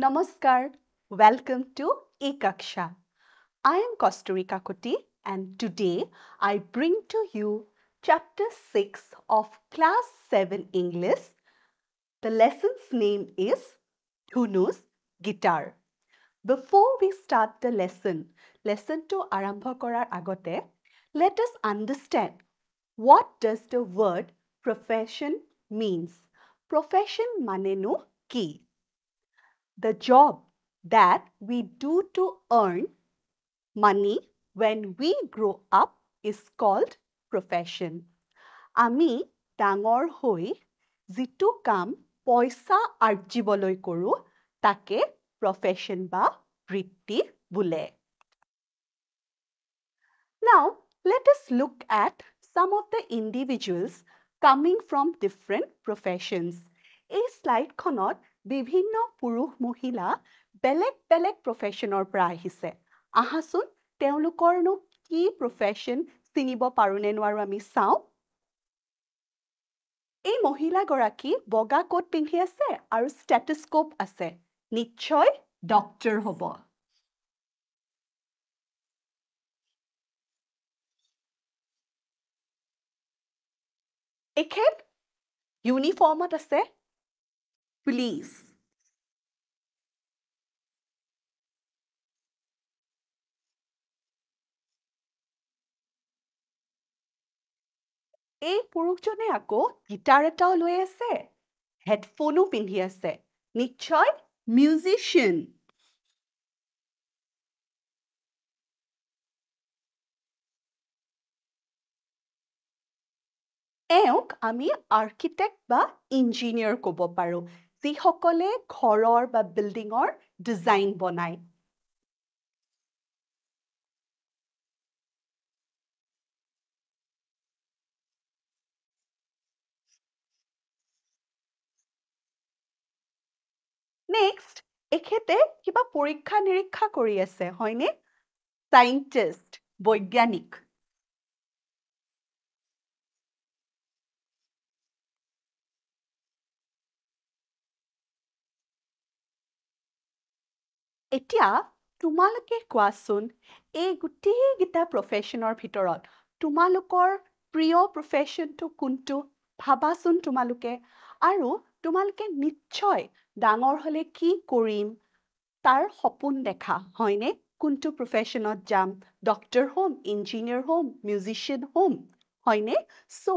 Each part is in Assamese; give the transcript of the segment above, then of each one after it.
Namaskar, welcome to Ekaksha. I am Kasturi Kakoti and today I bring to you chapter 6 of class 7 English. The lesson's name is Dhunu's Guitar. Before we start the lesson to arambha korar agote, let us understand what does the word profession means. Profession manenu ki? The job that we do to earn money when we grow up is called profession. আমি ডাঙৰ হৈ যিটো কাম পইচা আৰ্জিবলৈ কৰোঁ তাকে profession বা বৃত্তি বোলে। Now, let us look at some of the individuals coming from different professions. এই স্লাইডখনত বিভিন্ন পুৰুষ মহিলা বেলেগ professionৰ পৰা আহিছে। আহাচোন তেওঁলোকৰনো কি profession চিনিব পাৰোনে নোৱাৰো আমি চাওঁ। এই মহিলাগৰাকী বগা কোট পিন্ধি আছে আৰু ষ্টেথোস্কোপ আছে। নিশ্চয় ডক্টৰ হ'ব। এখেত ইউনিফৰ্মত আছে পুলিচ। এই পুৰুষজনে আকৌ গিটাৰ এটাও লৈ আছে, হেডফোনো পিন্ধি আছে। নিশ্চয় মিউজিচিয়ান। এওঁক আমি আৰ্কিটেক্ট বা ইঞ্জিনিয়াৰ ক'ব পাৰোঁ, যিসকলে ঘৰৰ বা বিল্ডিঙৰ ডিজাইন বনায়। নেক্সট, এখেতে কিবা পৰীক্ষা নিৰীক্ষা কৰি আছে, হয়নে? চাইণ্টিষ্ট, বৈজ্ঞানিক। এতিয়া তোমালোকে কোৱাচোন, এই গোটেইকেইটা প্ৰফেশ্যনৰ ভিতৰত তোমালোকৰ প্ৰিয় প্ৰফেশ্যনটো কোনটো? ভাবাচোন তোমালোকে। আৰু তোমালোকে নিশ্চয় ডাঙৰ হ'লে কি কৰিম তাৰ সপোন দেখা, হয়নে? কোনটো প্ৰফেশ্যনত যাম? ডক্টৰ হ'ম, ইঞ্জিনিয়াৰ হ'ম, মিউজিচিয়ান হ'ম, হয়নে? চ'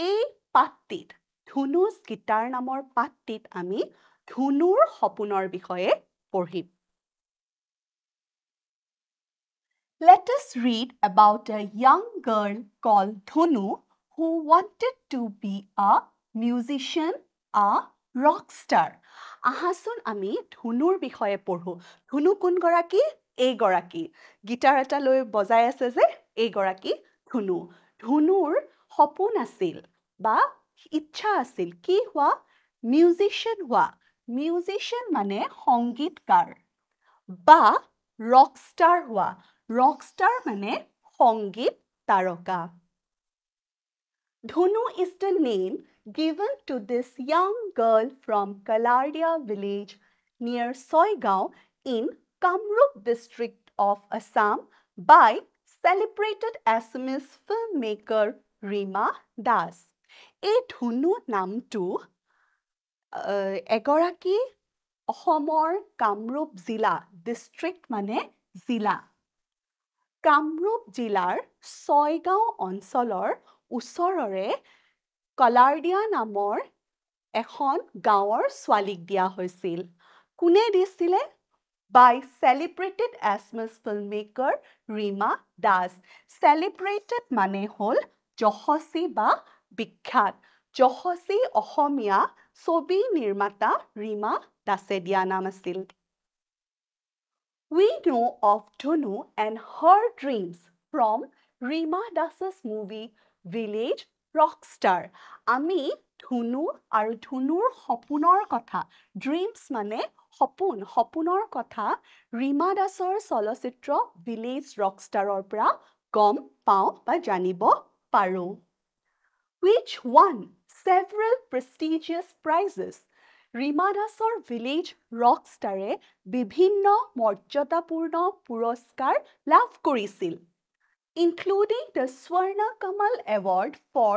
এই পাঠটিত, ধুনুজ গীটাৰ নামৰ পাঠটিত আমি ধুনুৰ সপোনৰ বিষয়ে পঢ়িম। Let us read about a young girl called Dhunu who wanted to be a musician, a rock star. আহাচোন আমি ধুনুৰ বিষয়ে পঢ়ো। ধুনু কোন গৰাকী? এই গৰাকী। গিটাৰ এটা লৈ বজাই আছে যে এই গৰাকী ধুনু। ধুনুৰ সপোন আছিল বা ইচ্ছা আছিল কি হোৱা? মিউজিচিয়ান হোৱা। মিউজিচিয়ান মানে সংগীতকাৰ বা ৰকষ্টাৰ হোৱা। ৰকষ্টাৰ মানে সংগীত তাৰকা। Dhunu is the name given to this young girl from Kalardia village near Soigao in Kamrup district of Assam by celebrated Assamese filmmaker Rima Das. এই ধুনু নামটো এগৰাকী অসমৰ কামৰূপ জিলা, ডিষ্ট্ৰিক্ট মানে জিলা। কামৰূপ জিলাৰ ছয়গাঁও অঞ্চলৰ ওচৰৰে কলাৰদিয়া নামৰ এখন গাঁৱৰ ছোৱালীক দিয়া হৈছিল। কোনে দিছিলে? By celebrated Assamese filmmaker Rima Das. Celebrated মানে হ'ল যশস্বী বা বিখ্যাত। যশস্বী অসমীয়া ছবি নিৰ্মাতা ৰীমা দাসে দিয়া নাম আছিল। We know of Dhunu and her dreams from Rima Das's movie Village Rockstar. আমি ধুনু আৰু ধুনুৰ সপোনৰ কথা, ড্ৰিমছ মানে সপোন, সপোনৰ কথা ৰীমা দাসৰ চলচ্চিত্ৰ ভিলেজ ৰকষ্টাৰৰ পৰা গম পাওঁ বা জানিব পাৰোঁ। Which won several prestigious prizes. Rima দাসৰ ভিলেজ ৰক ষ্টাৰে বিভিন্ন মৰ্যাদাপূৰ্ণ পুৰস্কাৰ লাভ কৰিছিল, including the Swarna Kamal Award for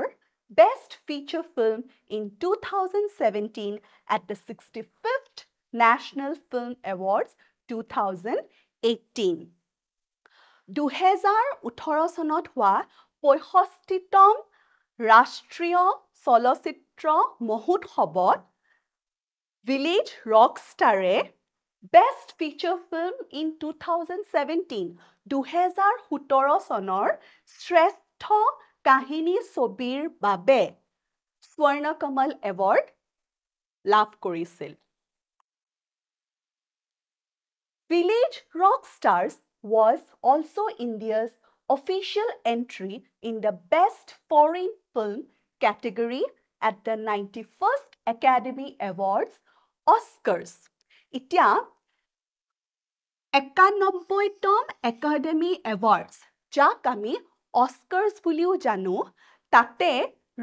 Best Feature Film in 2017 at the 65th National Film Awards 2018. 2018 চনত হোৱা 65তম ৰাষ্ট্ৰীয় চলচ্চিত্ৰ মহোৎসৱত ভিলেজ ৰক ষ্টাৰে Best Feature Film in 2017 2017 চনৰ শ্ৰেষ্ঠ কাহিনী ছবিৰ বাবে স্বৰ্ণ কমল এৱাৰ্ড লাভ কৰিছিল। Village Rock Stars was also India's official entry in the Best Foreign Film category at the 91st Academy Awards, Oscars. Itya 91তম Academy Awards, যাক আমি Oscars বুলিও জানো, তাতে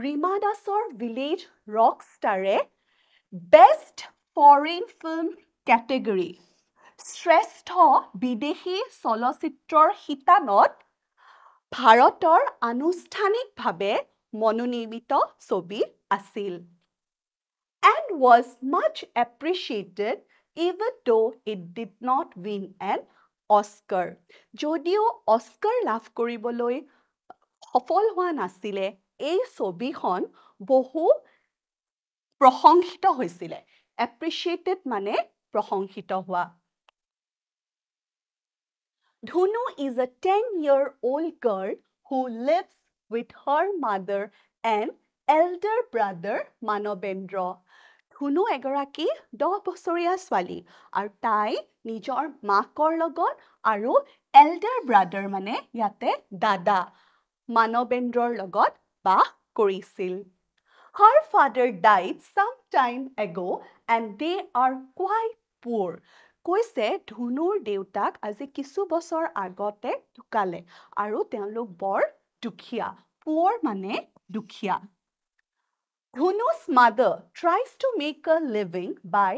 ৰীমা দাসৰ ভিলেজ ৰক ষ্টাৰে Best Foreign Film category শ্ৰেষ্ঠ বিদেশী চলচ্চিত্ৰৰ শিতানত ভাৰতৰ আনুষ্ঠানিকভাৱে মনোনীত ছবি আছিল, and was much appreciated even though it did not win an Oscar. যদিও অস্কাৰ লাভ কৰিবলৈ সফল হোৱা নাছিলে, এই ছবিখন বহু প্ৰশংসিত হৈছিলে। Appreciated মানে প্ৰশংসিত হোৱা। Dhunu is a 10-year-old girl who lives with her mother and elder brother Manobendra. Dhunu এগৰাকী 10 বছৰীয়া ছোৱালী আৰু তাই নিজৰ মাকৰ লগত আৰু elder brother মানে ইয়াতে দাদা মানবেন্দ্ৰৰ লগত বাস কৰিছিল। Her father died some time ago and they are quite poor. কৈছে ধুনুৰ দেউতাক আজি কিছু বছৰ আগতে ঢুকালে আৰু তেওঁলোক বৰ দুখীয়া। Poor মানে দুখীয়া। Dhunu's mother tries to make a living by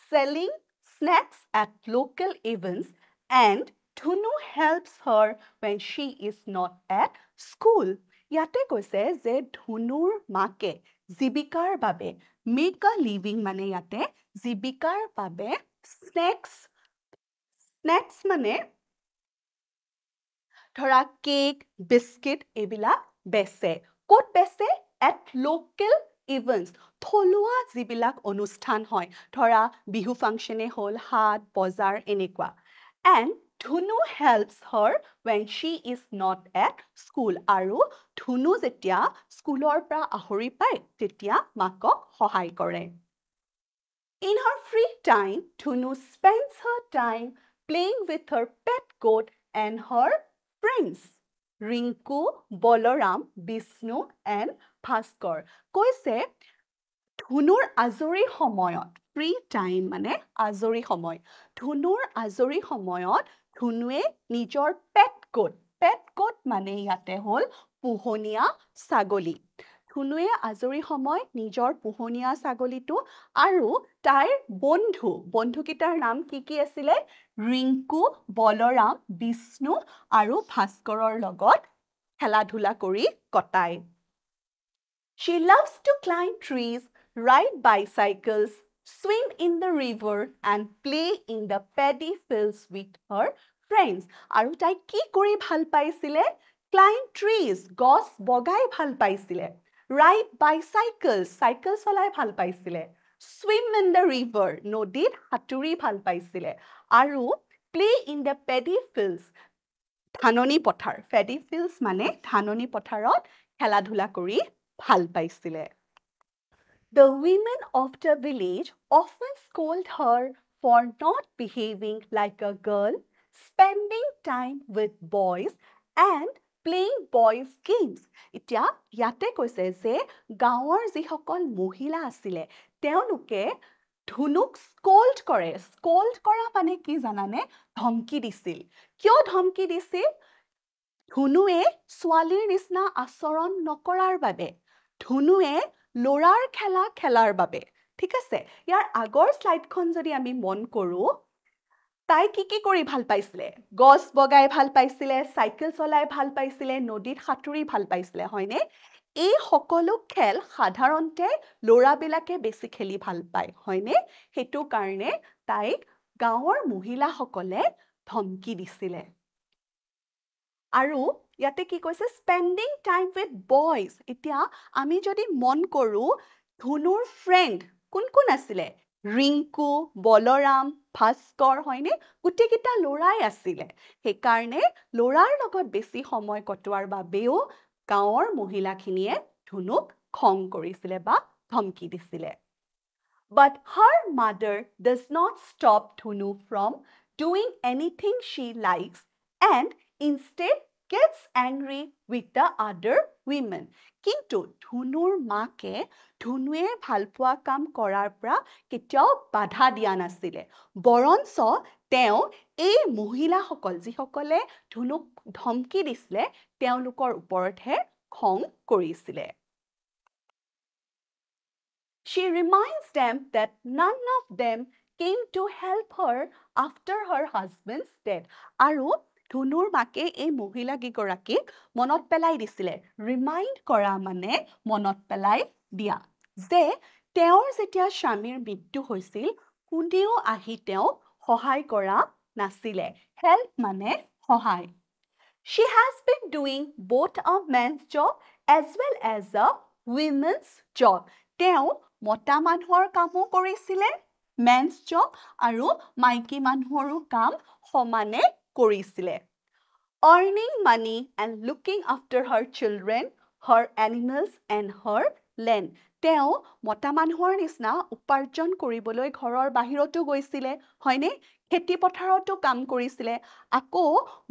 selling snacks at local events and Dhunu helps her when she is not at school. ইয়াতে কৈছে যে ধুনুৰ মাকে জীৱিকাৰ বাবে make a living মানে ইয়াতে জীৱিকাৰ বাবে snacks মানে ধৰা কেক, বিস্কিট এইবিলাক বেচে। ক'ত বেচে? At local events, থলুৱা যিবিলাক অনুষ্ঠান হয়, ধৰা বিহু ফাংচনে হ'ল, হাট, বজাৰ এনেকুৱা। And Dhunu helps her when she is not at school. আৰু ধুনু যেতিয়া স্কুলৰ পৰা আহৰি পায়, তেতিয়া মাকক সহায় কৰে। In her free time, Dhunu spends her time playing with her pet goat and her friends, Rinku, Balaram, Vishnu and Bhaskar. কৈছে ধুনুৰ আজৰি সময়ত, free time মানে আজৰি সময়, ধুনুৰ আজৰি সময়ত ধুনুৱে নিজৰ pet goat মানে ইয়াতে হ'ল পোহনীয়া ছাগলী। ধুনুৱে আজৰি সময়ত নিজৰ পোহনীয়া ছাগলীটো আৰু তাইৰ বন্ধুকেইটাৰ নাম কি আছিলে? ৰিংকু, বলৰাম, বিষ্ণু আৰু ভাস্কৰৰ লগত খেলা ধূলা কৰি কটায়। She loves to climb trees, ride bicycles, swim in the river and play in the paddy fields with her friends. আৰু তাই কি কৰি ভাল পাইছিলে? Climb trees, গছ বগাই ভাল পাইছিলে। Ride bicycles, চাইকেল চলাই ভাল পাইছিলে। Swim in the river, নদীত সাঁতুৰি ভাল পাইছিলে। আৰু play in the paddy fields, ধাননি পথাৰ, paddy fields মানে ধাননি পথাৰত খেলা ধূলা কৰি ভাল পাইছিলে। The women of the village often scold her for not behaving like a girl, spending time with boys and playing boys games. এতিয়া ইয়াতে কৈছে যে গাঁৱৰ যিসকল মহিলা আছিলে তেওঁলোকে ধুনুক স্কল্ড কৰে। স্কল্ড কৰা মানে কি জানানে? ধমকি দিছিল। কিয় ধমকি দিছিল? ধুনুৱে ছোৱালীৰ নিচিনা আচৰণ নকৰাৰ বাবে, ধুনুৱে ল'ৰাৰ খেলাৰ বাবে, ঠিক আছে ইয়াৰ আগৰ স্লাইডখন যদি আমি মন কৰো তাই কি কৰি ভাল পাইছিলে গছ বগাই ভাল পাইছিলে সাইকেল চলাই ভাল পাইছিলে নদীত সাঁতুৰি ভাল পাইছিলে হয়নে এই সকলো খেল সাধাৰণতে লৰাবিলাকে বেছি খেলি ভাল পায় হয়নে হেতু কাৰণে তাইক গাঁৱৰ মহিলাসকলে ধমকি দিছিলে আৰু ইয়াতে কি কৈছে স্পেন্ডিং টাইম উইথ বয়জ এতিয়া আমি যদি মন কৰো ধুনুৰ ফ্ৰেন্ড কোন আছিলে ৰিংকু বলৰাম ভাস্কৰ হয়নে গুটেকিটা লৰাই আছিলে সেইকাৰণে লৰাৰ লগত বেছি সময় কটোৱাৰ বাবেও গাঁৱৰ মহিলাখিনিয়ে ধুনুক খং কৰিছিলে বা ধমকি দিছিলে But her mother does not stop Dhunu from doing anything she likes and instead gets angry with the other women. কিন্তু ধুনুৰ মাকে ধুনুৱে ভালপোৱা কাম কৰাৰ পৰা কেতিয়াও বাধা দিয়া নাছিলে বৰঞ্চ তেওঁ এই মহিলাসকল যিসকলে ধুনুক ধমকি দিছিলে তেওঁলোকৰ ওপৰতহে খং কৰিছিলে She reminds them that none of them came to help her after her husband's death. আৰু ধুনুৰ মাকে এই মহিলা গৰাকীক মনত পেলাই দিছিলে ৰিমাইণ্ড কৰা মানে মনত পেলাই দিয়া যে তেওঁৰ যেতিয়া স্বামীৰ মৃত্যু হৈছিল কোনেও আহি তেওঁক সহায় কৰা নাছিলে হেল্প মানে সহায় She has been doing both a man's job as well as a women's job. তেওঁ মতা মানুহৰ কামো কৰিছিলে মেন্স জব আৰু মাইকী মানুহৰো কাম সমানে কৰিছিলে earning money and looking after her children her animals and her land তেওঁ মতা মানুহৰ নিচিনা উপাৰ্জন কৰিবলৈ ঘৰৰ বাহিৰতো গৈছিলে হয়নে খেতি পথাৰতো কাম কৰিছিলে আকৌ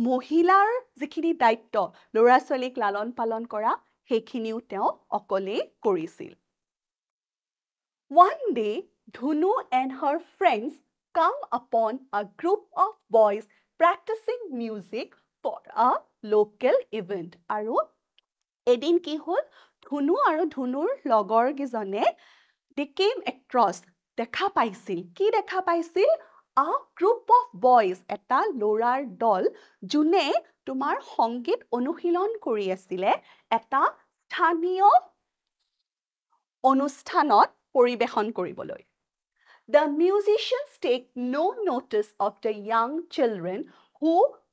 মহিলাৰ যিখিনি দায়িত্ব লৰা ছোৱালীক লালন পালন কৰা সেইখিনিও তেওঁ অকলে কৰিছিল One day, Dhunu and her friends come upon a group of boys practicing music for a local event. আৰু এদিন কি হ'ল ধুনু আৰু ধুনুৰ লগৰ কিজনে they came across দেখা পাইছিল কি দেখা পাইছিল a group of boys এটা লৰাৰ দল যোনে তোমাৰ সংগীত অনুশীলন কৰি আছিলে এটা স্থানীয় অনুষ্ঠানত পৰিবেশন কৰিবলৈ The musicians take no notice of the young children who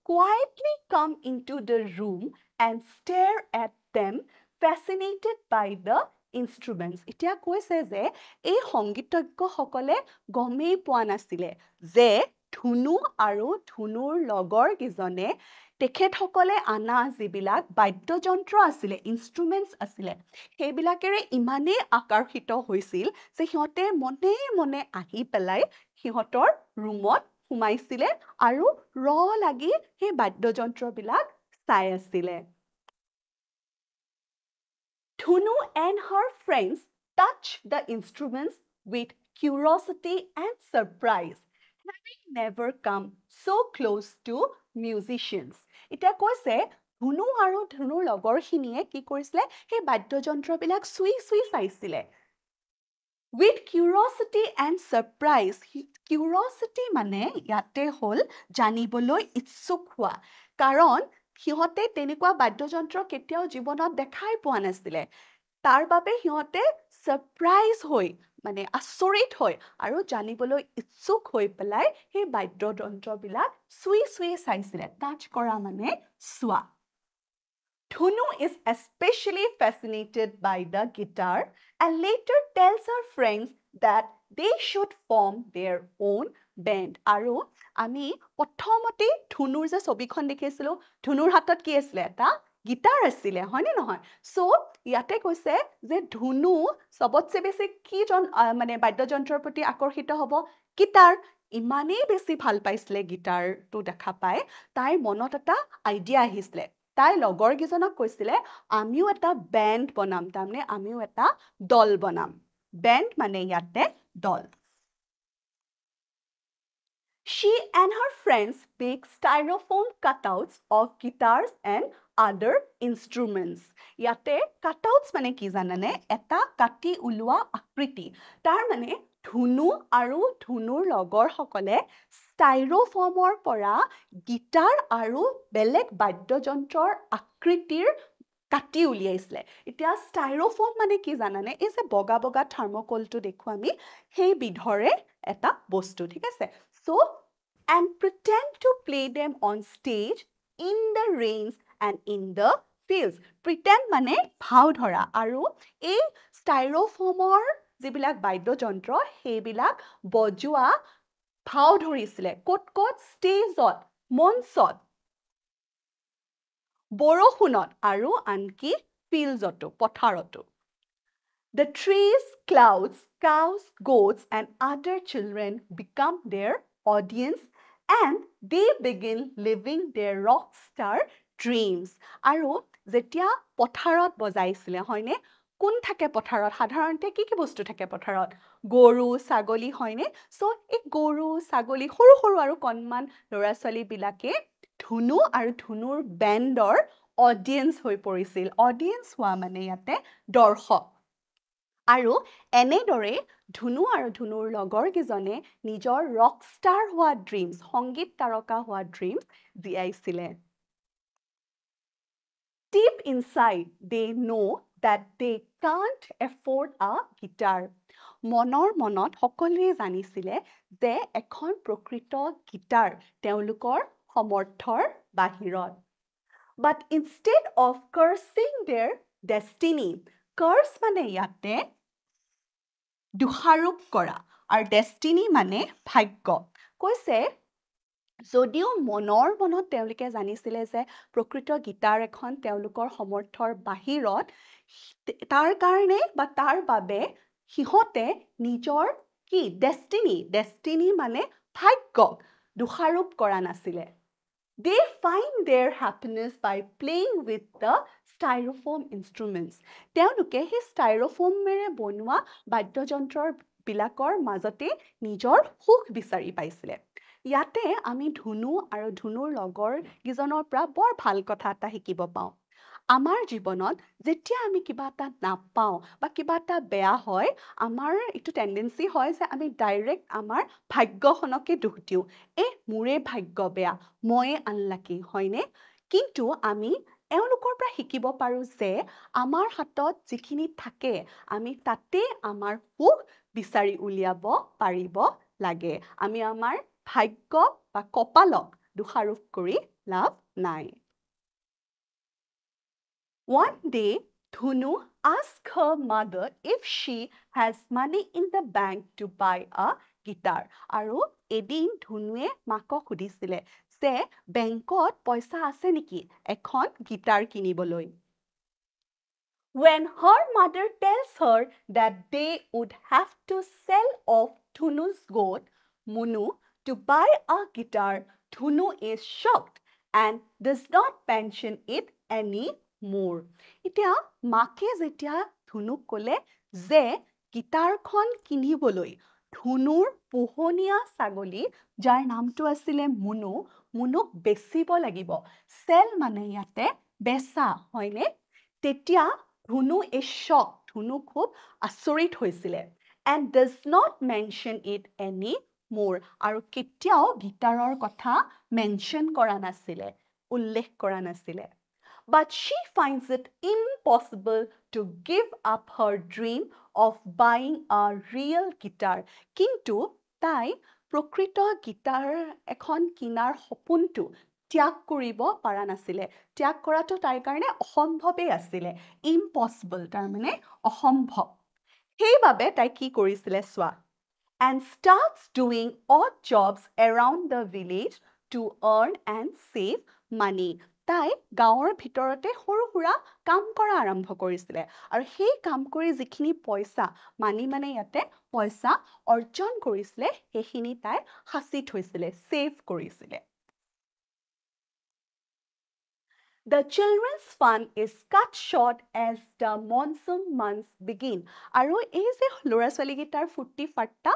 quietly come into the room and stare at them fascinated by the instruments. এতিয়া কৈছে যে এই সংগীতজ্ঞসকলে গমেই পোৱা নাছিলে যে ধুনু আৰু ধুনুৰ লগৰ কিজনে তেখেতসকলে আনা যিবিলাক বাদ্যযন্ত্ৰ আছিলে ইনষ্ট্ৰুমেণ্টছ আছিলে সেইবিলাকেৰে ইমানেই আকৰ্ষিত হৈছিল যে সিহঁতে মনে মনে আহি পেলাই সিহঁতৰ ৰুমত সোমাইছিলে আৰু লাগি সেই বাদ্যযন্ত্ৰবিলাক চাই আছিলে Dhunu and her friends touch the instruments with curiosity and surprise having never come so close to musicians এতিয়া কৈছে ধুনু আৰু ধুনুৰ লগৰখিনিয়ে কি কৰিছিলে সেই বাদ্যযন্ত্ৰবিলাক চুই চাইছিলে with curiosity and surprise curiosity মানে ইয়াতে হল জানিবলৈ ইচ্ছুক হোৱা কাৰণ সিহঁতে তেনেকুৱা বাদ্যযন্ত্ৰ কেতিয়াও জীৱনত দেখাই পোৱা নাছিলে তাৰ বাবে সিহঁতে সাৰপ্ৰাইজ হৈ মানে আচৰিত হৈ আৰু জানিবলৈ ইচ্ছুক হৈ পেলাই সেই বাদ্যযন্ত্ৰবিলাক চুই চাইছিলে টাচ কৰা মানে চোৱা Dhunu is especially fascinated by the guitar and later tells her friends that they should form their own band. আৰু আমি প্ৰথমতে ধুনুৰ যে ছবিখন দেখিছিলো ধুনুৰ হাতত কি আছিল এটা গিটাৰ আছিল হয়নে নহয় সো ইয়াতে কৈছে যে ধুনু সবতছে বেছি কি মানে বাদ্যযন্ত্ৰৰ প্ৰতি আকৰ্ষিত হ'ব গিটাৰ ইমানেই বেছি ভাল পাইছিলে গিটাৰটো দেখা পায় তাইৰ মনত এটা আইডিয়া আহিছিলে তাই লগৰ কিজনক কৈছিলে আমিও এটা ব্যান্ড বনাম তাৰমানে আমিও এটা দল বনাম ব্যান্ড মানে ইয়াতে দল She and her friends make styrofoam cutouts of guitars and other instruments. Yate cutouts mane ki janane eta kati ulua akriti. Tar mane dhunu aru dhunur logor hokole styrofoamor pora guitar aru belek badyojontror akritir কাটি উলিয়াইছিলে এতিয়া ষ্টাইৰোফোম মানে কি জানানে এই যে বগা বগা থাৰ্মোকলটো দেখো আমি সেই বিধৰে এটা বস্তু ঠিক আছে so and pretend to play them on stage in the rains and in the fields pretend মানে ভাও ধৰা আৰু এই ষ্টাইৰোফোমৰ যিবিলাক বাদ্যযন্ত্ৰ সেইবিলাক বজোৱা ভাও ধৰিছিলে ক'ত ক'ত ষ্টেজত মঞ্চত বৰষুণত আৰু আনকি ফিল্ডতো পথাৰতো The trees, clouds, cows, goats and other children become their audience and they begin living their rock star dreams. আৰু যেতিয়া পথাৰত বজাইছিলে হয়নে কোন থাকে পথাৰত সাধাৰণতে কি বস্তু থাকে পথাৰত গৰু ছাগলী হয়নে সো এই গৰু ছাগলী সৰু সৰু আৰু কণমান ল'ৰা ছোৱালী বিলাকে ধুনু আৰু ধুনুৰ বেণ্ডৰ অডিয়েন্স হৈ পৰিছিল অডিয়েন্স হোৱা মানে ইয়াতে দৰ্শক আৰু এনেদৰে ধুনু আৰু ধুনুৰ লগৰ কিজনে নিজৰ ৰক ষ্টাৰ হোৱা ড্ৰিমছ সংগীত তাৰকা হোৱা dreams জীয়াইছিলে Deep inside they know that they can't afford a guitar মনৰ মনত সকলোৱে জানিছিলে যে এখন প্ৰকৃত গিটাৰ তেওঁলোকৰ সমৰ্থৰ বাহিৰত But instead of cursing their destiny curse মানে ইয়াতে দুখাৰোপ কৰা আৰু ডেষ্টিনি মানে ভাগ্য কৈছে যদিও মনৰ মনত তেওঁলোকে জানিছিলে যে প্ৰকৃত গিটাৰ এখন তেওঁলোকৰ সমৰ্থৰ বাহিৰত তাৰ কাৰণে বা তাৰ বাবে সিহঁতে নিজৰ কি ডেষ্টিনি মানে ভাগ্য দুখাৰোপ কৰা নাছিলে They find their happiness by playing with the styrofoam instruments. তেওঁলোকে সেই styrofoamৰে বনোৱা বাদ্যযন্ত্ৰৰ বিলাকৰ মাজতে নিজৰ সুখ বিচাৰি পাইছিলে ইয়াতে আমি ধুনু আৰু ধুনুৰ লগৰ কিজনৰ পৰা বৰ ভাল কথা এটা শিকিব পাওঁ আমাৰ জীৱনত যেতিয়া আমি কিবা এটা নাপাওঁ বা কিবা এটা বেয়া হয় আমাৰ একটু টেন্ডেন্সি হয় যে আমি ডাইৰেক্ট আমাৰ ভাগ্যখনকে দুখ দিওঁ মোৰে ভাগ্য বেয়া ময়ে আনলাকি হয়নে কিন্তু আমি এওঁলোকৰ পৰা শিকিব পাৰো যে আমাৰ হাতত যিখিনি থাকে আমি তাতে আমাৰ সুখ বিচাৰি উলিয়াব পাৰিব লাগে আমি আমাৰ ভাগ্য বা কপালক দুখাৰোপ কৰি লাভ নাই One day, Dhunu asked her mother if she has money in the bank to buy a guitar. আৰু এদিন ধুনুৱে মাকক সুধিছিলে যে বেংকত পইচা আছে নেকি এখন গিটাৰ কিনিবলৈ When her mother tells her that they would have to sell off Dhunu's goat, Munu, to buy a guitar, Dhunu is shocked and does not mention it anymore. এতিয়া মাকে যেতিয়া ধুনুক ক'লে যে গিটাৰখন কিনিবলৈ ধুনুৰ পোহনীয়া ছাগলী যাৰ নামটো আছিলে মুনুক বেচিব লাগিব চেল মানে ইয়াতে বেচা হয়নে তেতিয়া ধুনু is shocked ধুনু খুব আচৰিত হৈছিলে and does not mention it anymore আৰু কেতিয়াও গিটাৰৰ কথা মেনশন কৰা নাছিলে উল্লেখ কৰা নাছিলে But she finds it impossible to give up her dream of buying a real guitar. কিন্তু তাই প্ৰকৃত গিটাৰ এখন কিনাৰ সপোনটো ত্যাগ কৰিব পৰা নাছিলে ত্যাগ কৰাটো তাইৰ কাৰণে অসম্ভৱেই আছিলে impossible তাৰ মানে অসম্ভৱ সেইবাবে তাই কি কৰিছিলে চোৱা and starts doing odd jobs around the village to earn and save money তাই গাঁৱৰ ভিতৰতে সৰু সুৰা কাম কৰা আৰম্ভ কৰিছিলে আৰু সেই কাম কৰি যিখিনি পইচা মানি মানে ইয়াতে পইচা অৰ্জন কৰিছিলে সেইখিনি তাই সাঁচি থৈছিলে সেভ কৰিছিলে The children's fun is cut short as the monsoon months begin. আৰু এই যে ল'ৰা ছোৱালী গিটাৰ ফুৰ্তি ফাৰ্তা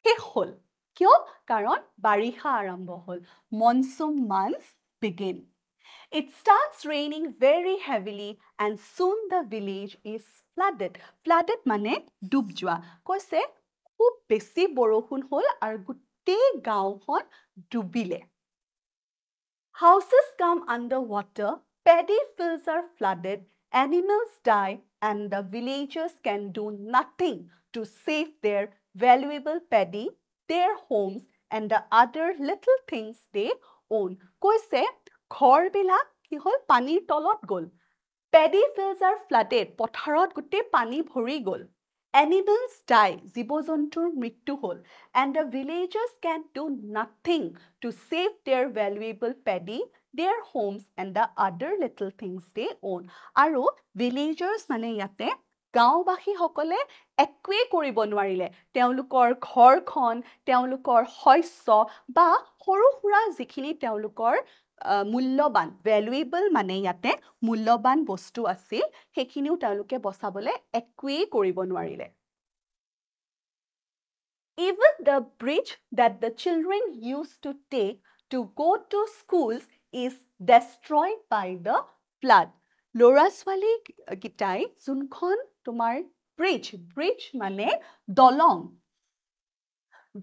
শেষ হ'ল কিয় কাৰণ বাৰিষা আৰম্ভ হ'ল monsoon months begin It starts raining very heavily and soon the village is flooded. Flooded মানে ডুব যোৱা। কৈছে খুব বেছি বৰষুণ হ'ল আৰু গোটেই গাঁওখন ডুবিলে। Houses come under water, paddy fields are flooded, animals die, and the villagers can do nothing to save their valuable paddy, their homes, and the other little things they own. কৈছে ঘৰবিলাক কি হ'ল পানীৰ তলত গ'ল Paddy fields are flooded পথাৰত গোটেই পানী ভৰি গ'ল Animals die জীৱ-জন্তুৰ মৃত্যু হ'ল and the villagers can do nothing to save their valuable paddy their homes and the other little things they own আৰু villagers মানে ইয়াতে গাঁওবাসীসকলে একোৱে কৰিব নোৱাৰিলে তেওঁলোকৰ ঘৰখন তেওঁলোকৰ শস্য বা সৰু সুৰা যিখিনি তেওঁলোকৰ মূল্যবান ভ্যালুয়েবল মানে ইয়াতে মূল্যবান বস্তু আছিল সেইখিনিও তেওঁলোকে বচাবলে একোৱেই কৰিব নোৱাৰিলে Even the bridge that the children used to take to go to schools is destroyed by the flood. ল'ৰা-ছোৱালী গিটাই যোনখন তোমাৰ bridge মানে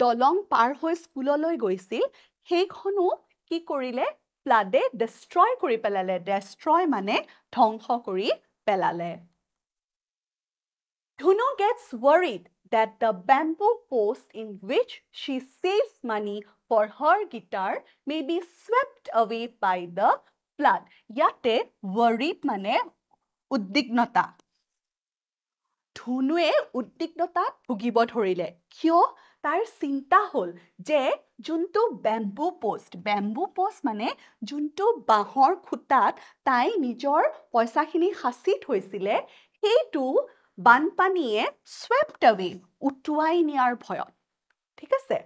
দলং পাৰ হৈ স্কুললৈ গৈছিল সেইখনো কি কৰিলে flood destroy কৰি পেলালে destroy মানে ধ্বংস কৰি পেলালে Dhunu gets worried that the bamboo post in which she saves money for her guitar may be swept away by the flood. Yate worried mane uddignota. ধুনুৱে উদ্বিগ্নতাত ভুগিব ধৰিলে কিয় তাৰ চিন্তা হ'ল যে যোনটো বেম্বু পোষ্ট মানে যোনটো বাঁহৰ খুঁটাত তাই নিজৰ পইচাখিনি সাঁচি থৈছিলে সেইটো বানপানীয়ে swept away উটুৱাই নিয়াৰ ভয়ত ঠিক আছে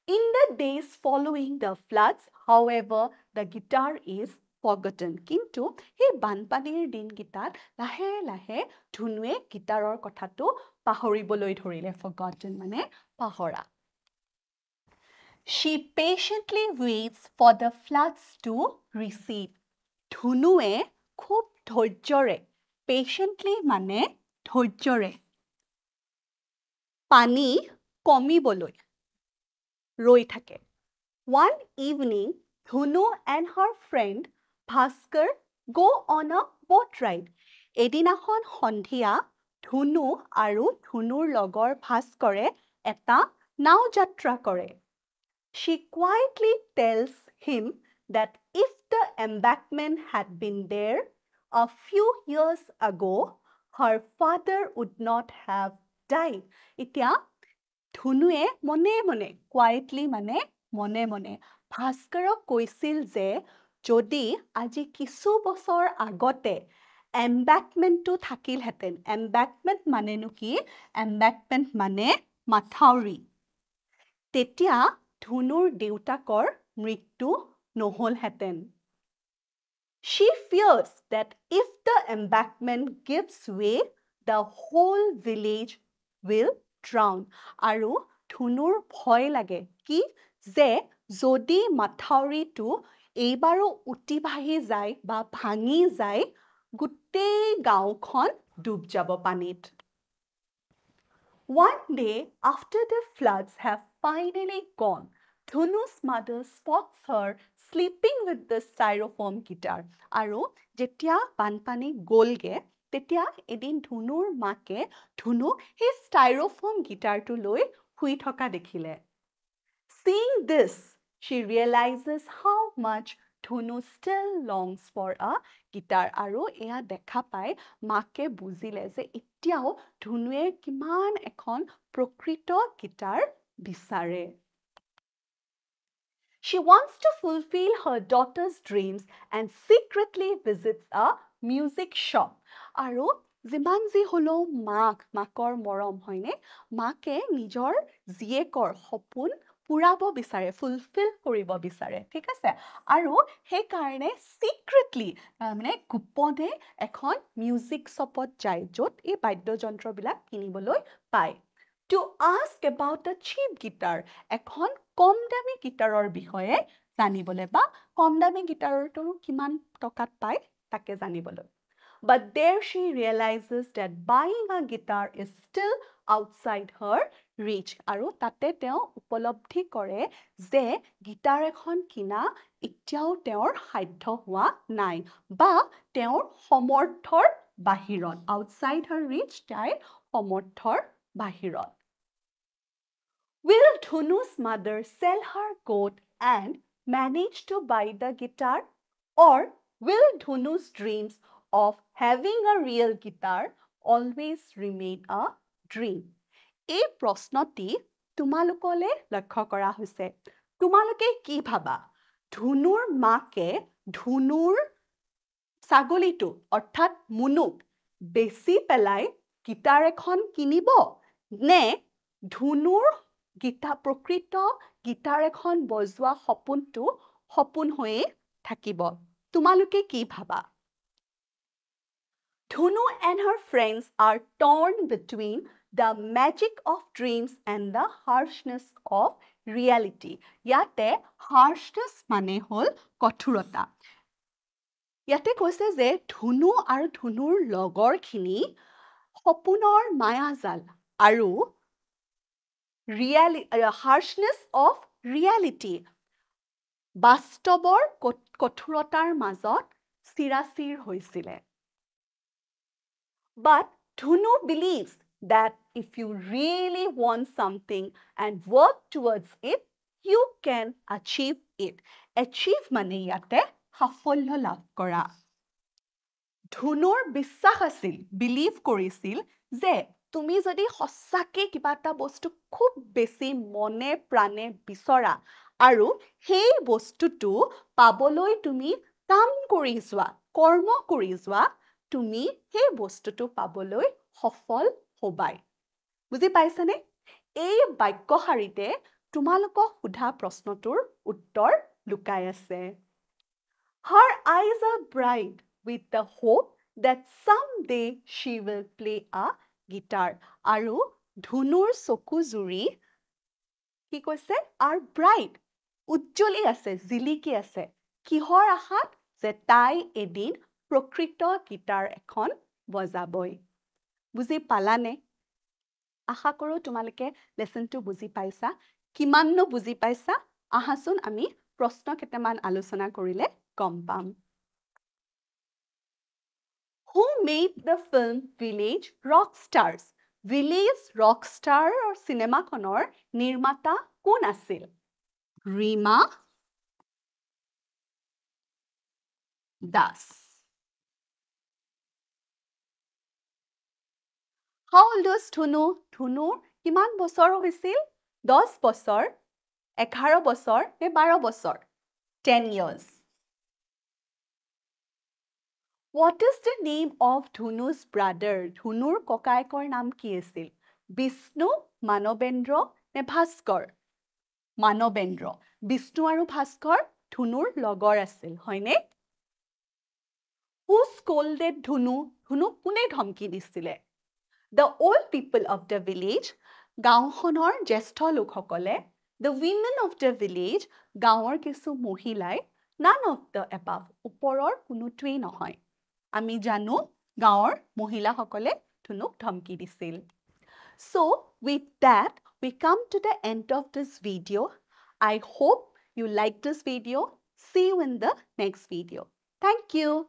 In the days following the floods however the guitar is forgotten কিন্তু এই বানপানীৰ দিনকিটাত লাহে লাহে ধুনুৱে গিটাৰৰ কথাটো পাহৰিবলৈ ধৰিলে forgotten মানে পাহৰা She patiently waits for the floods to recede ধুনুৱে খুব ধৈৰ্য্যৰে patiently মানে ধৈৰ্য্যৰে পানী কমিবলৈ ৰৈ থাকে One evening Dhunu and her friend Bhaskar go on a boat ride. এদিনাখন সন্ধিয়া ধুনু আৰু ধুনুৰ লগৰ ভাস্কৰে এটা নাও যাত্ৰা কৰে She quietly tells him that if the embankment had been there a few years ago, her father would not have died. এতিয়া ধুনুৱে মনে quietly মানে মনে ভাস্কৰক কৈছিল যে যদি আজি কিছু বছৰ আগতে embankmentটো থাকিলহেঁতেন embankment মানেনো কি embankment মানে মাথাউৰি তেতিয়া ধুনুৰ দেউতাকৰ মৃত্যু নহলহেঁতেন She fears that if the embankment gives way, the whole village will drown. আৰু ধুনুৰ ভয় লাগে কি যে যদি মাথাউৰিটো এইবাৰো উটি ভাহি যায় বা ভাঙি যায় গোটেই গাঁওখন ডুব যাব পানীত One day after the floods have finally gone, Dhunu's mother spots her sleeping with the styrofoam guitar. আৰু যেতিয়া বানপানী গ'লগে তেতিয়া এদিন ধুনুৰ মাকে ধুনুক সেই styrofoam গিটাৰটো লৈ শুই থকা দেখিলে Seeing this, she realizes how much Dhunu still longs for a guitar. আৰু এয়া দেখা পাই মাকে বুজিলে যে এতিয়াও ধুনুৱে কিমান এখন প্ৰকৃত গিটাৰ বিচাৰে She wants to fulfill her daughter's dreams and secretly visits a music shop. আৰু যিমান যি হলেও মাকৰ মৰম হয়নে মাকে নিজৰ জীয়েকৰ সপোন পুৰাব বিচাৰে ফুলফিল কৰিব বিচাৰে ঠিক আছে আৰু সেই কাৰণে সিক্ৰেটলি মানে গোপনে এখন মিউজিক শ্বপত যায় য'ত এই বাদ্যযন্ত্ৰবিলাক কিনিবলৈ পায় to ask about a cheap guitar. এখন কম দামী গিটাৰৰ বিষয়ে জানিবলৈ বা কম দামী গিটাৰটো কিমান টকাত পায় তাকে জানিবলৈ. But there she realizes that buying a guitar is still outside her reach. আৰু তাতে তেওঁ উপলব্ধি কৰে যে গিটাৰ এখন কিনা এতিয়াও তেওঁৰ সাধ্য হোৱা নাই বা তেওঁৰ সমৰ্থৰ বাহিৰত. Outside her reach, তাইৰ সমৰ্থৰ বাহিৰত. Will Dhunu's mother sell her goat and manage to buy the guitar? Or will Dhunu's dreams of having a real guitar always remain a dream? এই প্ৰশ্নটি তোমালোকলে লক্ষ্য কৰা হৈছে. তোমালোকে কি ভাবা? ধুনুৰ মাকে ধুনুৰ ছাগলীটো অৰ্থাৎ মুনুক বেছি পেলাই গিটাৰ এখন কিনিব নে ধুনুৰ প্ৰকৃত গিটাৰ এখন বজোৱা সপোনটো সপোন হৈয়ে থাকিব? তোমালোকে কি ভাবা? Dhunu and her friends are torn between the magic of dreams and the harshness of reality. Yate harshness mane hol kothurota. Yate koise je Dhunu aru Dhunur logor khini hopunor mayajal aru harshness of reality. Bastobor kothurotar mazot sirasir hoisile. But Dhunu believes that if you really want something and work towards it, you can achieve it. Achieve mane yate সাফল্য লাভ কৰা. ধুনুৰ বিশ্বাস আছিল, বিলিভ কৰিছিল যে তুমি যদি সঁচাকে কিবা এটা বস্তু খুব বেছি মনে প্ৰাণে বিচৰা আৰু সেই বস্তুটো পাবলৈ তুমি কাম কৰি যোৱা, কৰ্ম কৰি যোৱা, তুমি সেই বস্তুটো পাবলৈ সফল হবাই. বুজি পাইছানে? এই বাক্যশাৰীতে তোমালোকক সোধা প্ৰশ্নটোৰ উত্তৰ লুকাই আছে. Her eyes are bright with the hope that someday she will play a guitar. Aru Dhunur soku juri ki koise are bright. Ujjoli ase, ziliki ase. Kihor ahat je tai edin prokrito guitar ekhon bojaboi. Buji palane? Asha koru tumaleke lesson to buji paisa. Kimanno buji paisa? Ahasun ami proshno keteman alosona korile gom pam. Who made the film Village Rockstars? Village Rockstar or cinema konor nirmata kon asil? Rima Das. How old was Dhunu? Dhunu kiman bosor hoisil? 10 bosor, 11 bosor, ne 12 bosor? 10 years. What is the name of Dhunu's brother? Dhunur kokaikor naam ki asil? Vishnu, Manobendra, ne Bhaskar? Manobendra. Vishnu aru Bhaskar Dhunur logor asil, hoine? Who scolded Dhunu? Dhunu kune dhamki disile? The old people of the village, gaonkhonor jyeshtho lokhokole, the women of the village, gaonor kisu mohilai, none of the above. Uporor kunutui nohoy. Ami janu gaonor mohila hokole Dhunuk dhamki disil. So with that, we come to the end of this video. I hope you like this video. See you in the next video. Thank you.